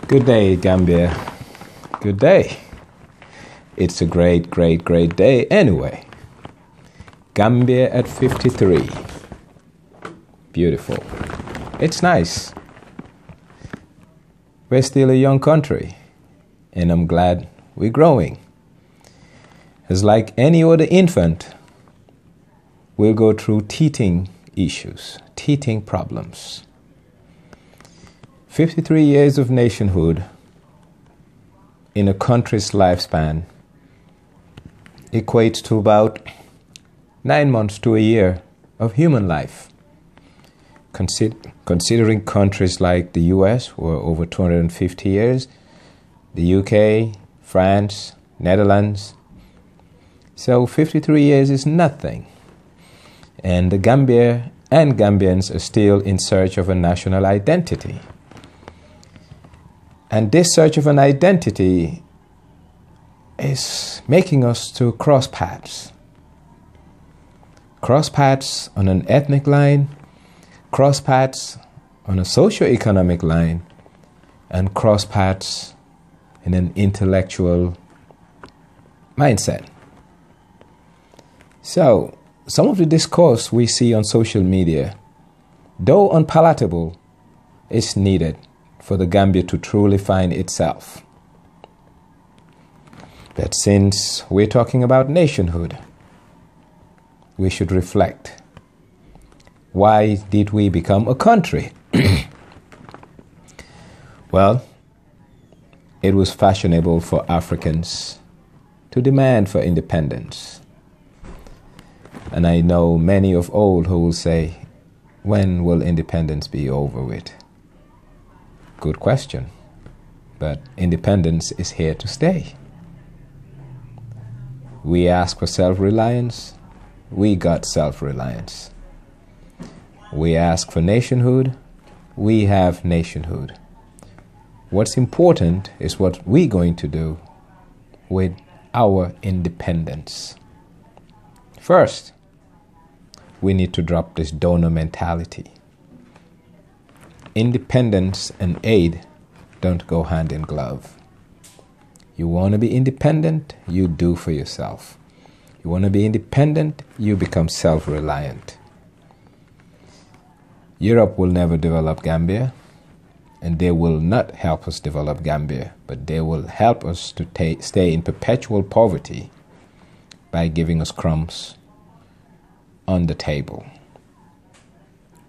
Good day, Gambia. Good day. It's a great, great, great day anyway. Gambia at 53. Beautiful. It's nice. We're still a young country, and I'm glad we're growing. It's like any other infant, we'll go through teething issues, teething problems. 53 years of nationhood in a country's lifespan equates to about 9 months to a year of human life. Considering countries like the US were over 250 years, the UK, France, Netherlands. So 53 years is nothing. And the Gambia and Gambians are still in search of a national identity. And this search of an identity is making us to cross paths. Cross paths on an ethnic line, cross paths on a socio-economic line, and cross paths in an intellectual mindset. So, some of the discourse we see on social media, though unpalatable, is needed for the Gambia to truly find itself. But since we're talking about nationhood, we should reflect. Why did we become a country? Well, it was fashionable for Africans to demand for independence. And I know many of old who will say, when will independence be over with? Good question. But independence is here to stay. We ask for self-reliance. We got self-reliance. We ask for nationhood. We have nationhood. What's important is what we're going to do with our independence. First, we need to drop this donor mentality. Independence and aid don't go hand in glove. You want to be independent, you do for yourself. You want to be independent, you become self-reliant. Europe will never develop Gambia, and they will not help us develop Gambia, but they will help us to stay in perpetual poverty by giving us crumbs on the table.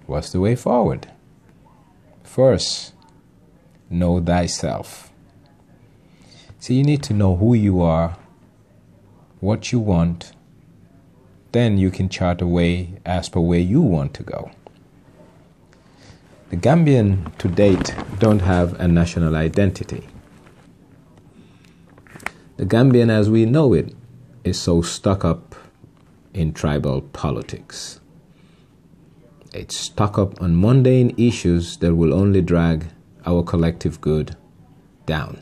What's the way forward? First, know thyself. So you need to know who you are, what you want, then you can chart a way as per where you want to go. The Gambian to date don't have a national identity. The Gambian as we know it is so stuck up in tribal politics. It's stuck up on mundane issues that will only drag our collective good down.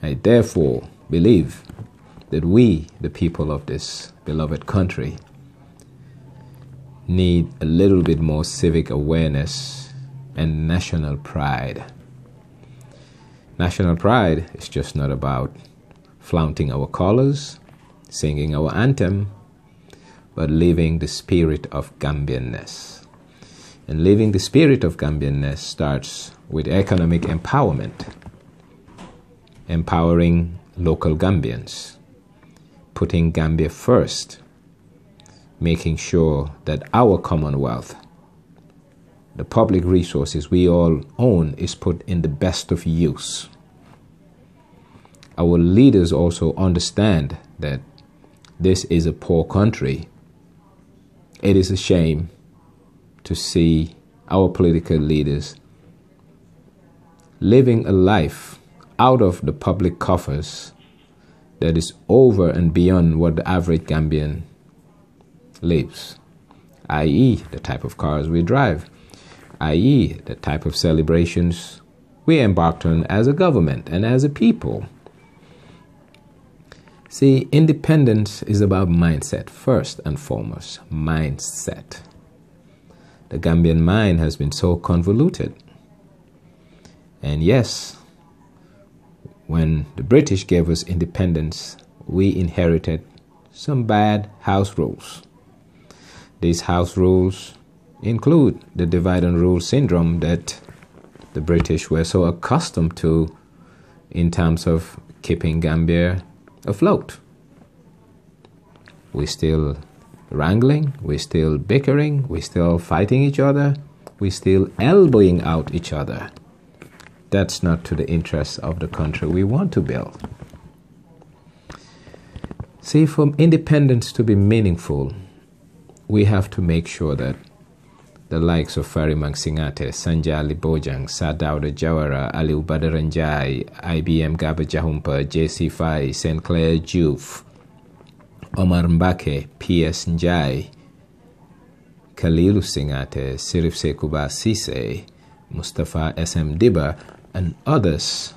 I therefore believe that we, the people of this beloved country, need a little bit more civic awareness and national pride. National pride is just not about flaunting our colors, singing our anthem, but living the spirit of Gambianness. And living the spirit of Gambianness starts with economic empowerment, empowering local Gambians, putting Gambia first, making sure that our commonwealth, the public resources we all own, is put in the best of use. Our leaders also understand that this is a poor country. It is a shame to see our political leaders living a life out of the public coffers that is over and beyond what the average Gambian lives, i.e. the type of cars we drive, i.e. the type of celebrations we embarked on as a government and as a people. See, independence is about mindset, first and foremost, mindset. The Gambian mind has been so convoluted. And yes, when the British gave us independence, we inherited some bad house rules. These house rules include the divide and rule syndrome that the British were so accustomed to in terms of keeping Gambia afloat. We're still wrangling, we're still bickering, we're still fighting each other, we're still elbowing out each other. That's not to the interests of the country we want to build. See, for independence to be meaningful, we have to make sure that the likes of Farimang Singate, Sanjali Bojang, Sadauda Jawara, Aliu Badaranjai, IBM Gaba Jahumpa, JC Fai, St. Clair Juf, Omar Mbake, P.S. Njai, Khalilu Singate, Sirif Sekuba Sise, Mustafa S.M. Diba, and others,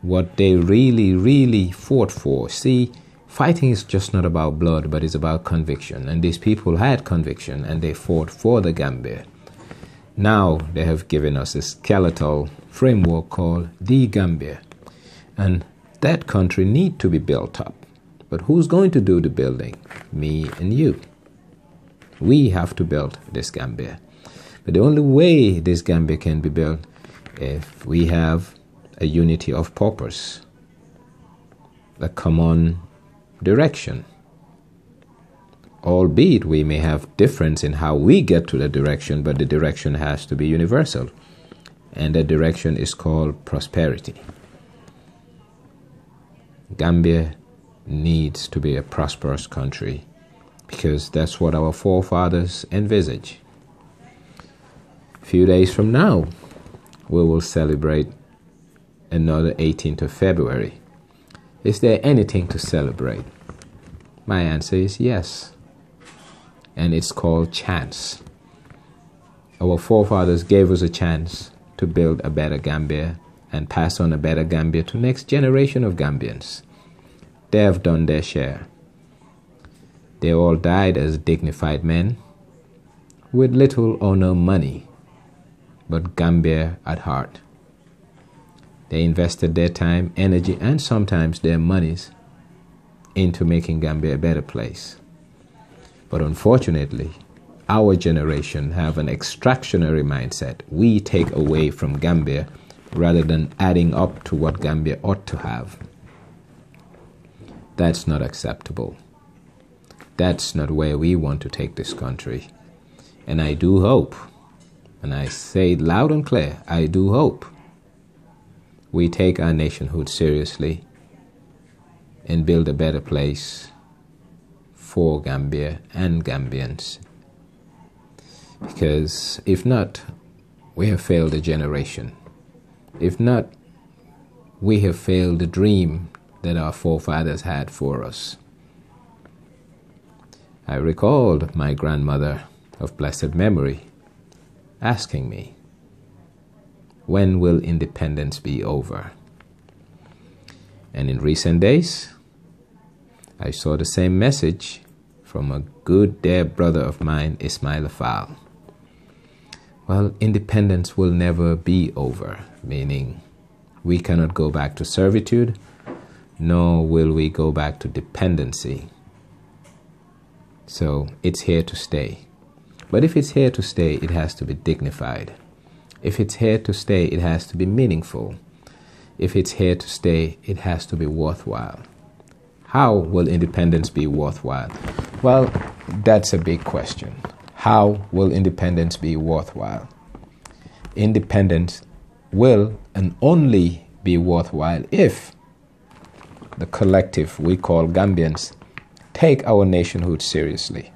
what they really fought for. See, fighting is just not about blood, but it's about conviction. And these people had conviction, and they fought for the Gambia. Now they have given us a skeletal framework called the Gambia. And that country needs to be built up. But who's going to do the building? Me and you. We have to build this Gambia. But the only way this Gambia can be built if we have a unity of purpose, a common direction. Albeit we may have difference in how we get to the direction, but the direction has to be universal. And the direction is called prosperity. Gambia needs to be a prosperous country because that's what our forefathers envisage. A few days from now, we will celebrate another 18th of February. Is there anything to celebrate? My answer is yes. And it's called chance. Our forefathers gave us a chance to build a better Gambia and pass on a better Gambia to next generation of Gambians. They have done their share. They all died as dignified men with little or no money, but Gambia at heart. They invested their time, energy, and sometimes their monies into making Gambia a better place. But unfortunately, our generation have an extractionary mindset. We take away from Gambia rather than adding up to what Gambia ought to have. That's not acceptable. That's not where we want to take this country. And I do hope, and I say it loud and clear, I do hope we take our nationhood seriously and build a better place for Gambia and Gambians. Because if not, we have failed a generation. If not, we have failed the dream that our forefathers had for us. I recalled my grandmother of blessed memory asking me, when will independence be over? And in recent days, I saw the same message from a good dear brother of mine, Ismail Afal. Well, independence will never be over, meaning we cannot go back to servitude, nor will we go back to dependency. So it's here to stay. But if it's here to stay, it has to be dignified. If it's here to stay, it has to be meaningful. If it's here to stay, it has to be worthwhile. How will independence be worthwhile? Well, that's a big question. How will independence be worthwhile? Independence will and only be worthwhile if the collective we call Gambians take our nationhood seriously.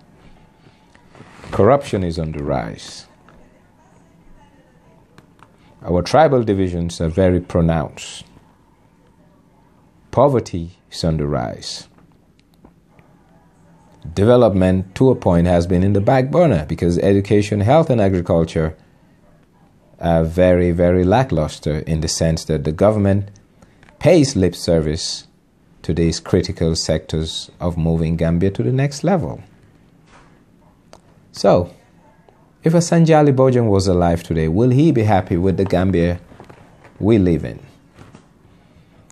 Corruption is on the rise. Our tribal divisions are very pronounced. Poverty is on the rise. Development to a point has been in the back burner because education, health, and agriculture are very, very lackluster in the sense that the government pays lip service to these critical sectors of moving Gambia to the next level. So, If a Sanjali Bojang was alive today, will he be happy with the Gambia we live in?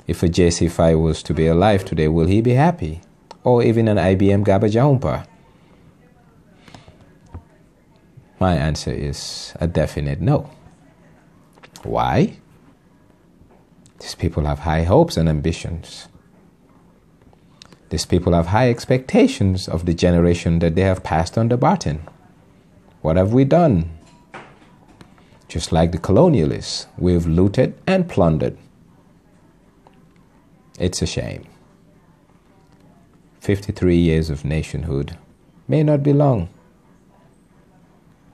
If a JC Fai was to be alive today, will he be happy? Or even an IBM Gaba Jahumpa? My answer is a definite no. Why? These people have high hopes and ambitions. These people have high expectations of the generation that they have passed on the baton. What have we done? Just like the colonialists, we've looted and plundered. It's a shame. 53 years of nationhood may not be long,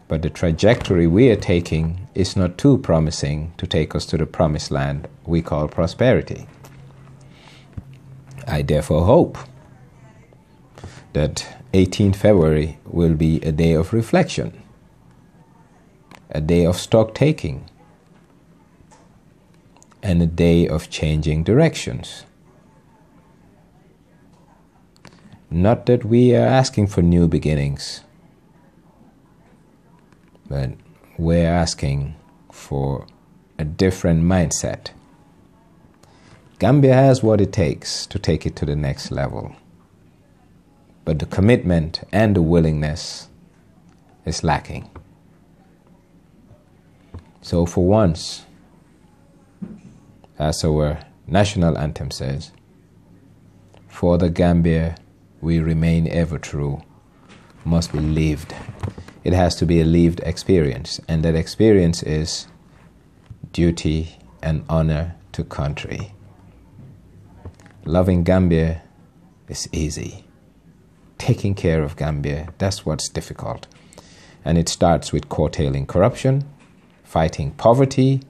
but the trajectory we are taking is not too promising to take us to the promised land we call prosperity. I therefore hope that 18 February will be a day of reflection, a day of stock taking, and a day of changing directions. Not that we are asking for new beginnings, but we're asking for a different mindset. Gambia has what it takes to take it to the next level, but the commitment and the willingness is lacking. So for once, as our national anthem says, for the Gambia we remain ever true, must be lived. It has to be a lived experience, and that experience is duty and honor to country. Loving Gambia is easy. Taking care of Gambia, that's what's difficult. And it starts with curtailing corruption, fighting poverty,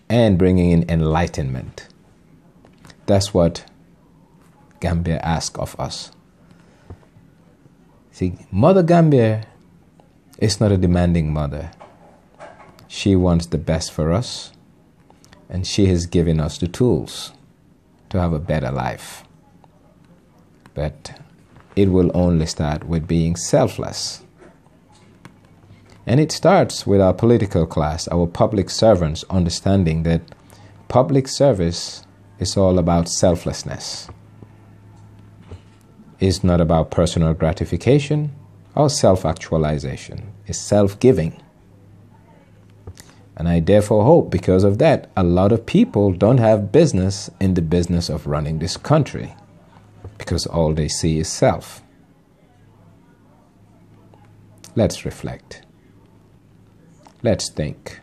and bringing in enlightenment. That's what Gambia asks of us. See, Mother Gambia is not a demanding mother. She wants the best for us, and she has given us the tools to have a better life. But it will only start with being selfless. And it starts with our political class, our public servants, understanding that public service is all about selflessness. It's not about personal gratification or self-actualization. It's self-giving. And I therefore hope, because of that, a lot of people don't have business in the business of running this country, because all they see is self. Let's reflect. Let's think.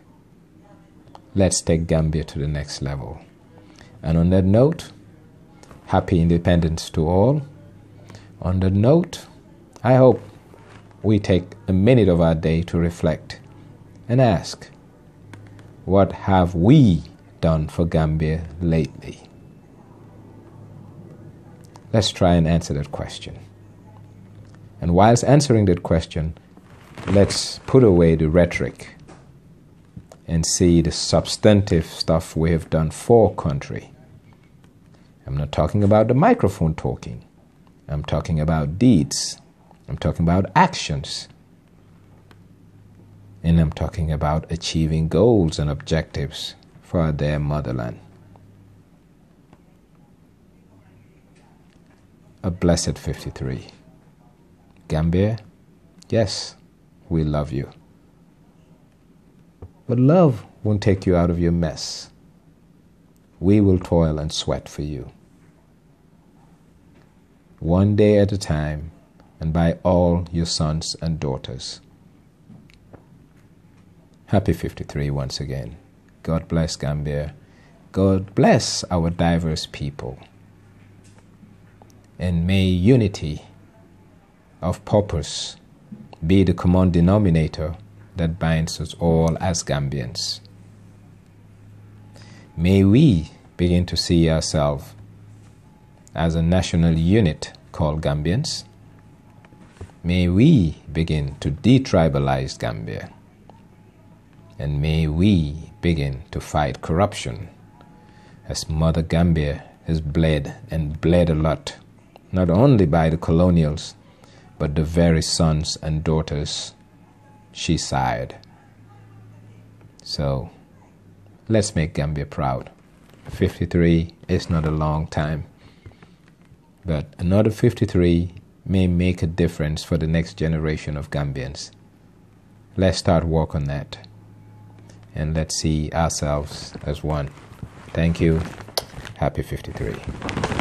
Let's take Gambia to the next level. And on that note, happy independence to all. On that note, I hope we take a minute of our day to reflect and ask, what have we done for Gambia lately? Let's try and answer that question. And whilst answering that question, let's put away the rhetoric and see the substantive stuff we have done for country. I'm not talking about the microphone talking. I'm talking about deeds. I'm talking about actions. And I'm talking about achieving goals and objectives for their motherland. A blessed 53. Gambia, yes, we love you. But love won't take you out of your mess. We will toil and sweat for you. One day at a time, and by all your sons and daughters. Happy 53 once again. God bless Gambia. God bless our diverse people. And may unity of purpose be the common denominator that binds us all as Gambians. May we begin to see ourselves as a national unit called Gambians. May we begin to detribalize Gambia. And may we begin to fight corruption, as Mother Gambia has bled and bled a lot, not only by the colonials, but the very sons and daughters she sighed. So let's make Gambia proud. 53 is not a long time, but another 53 may make a difference for the next generation of Gambians. Let's start work on that, and let's see ourselves as one. Thank you. Happy 53.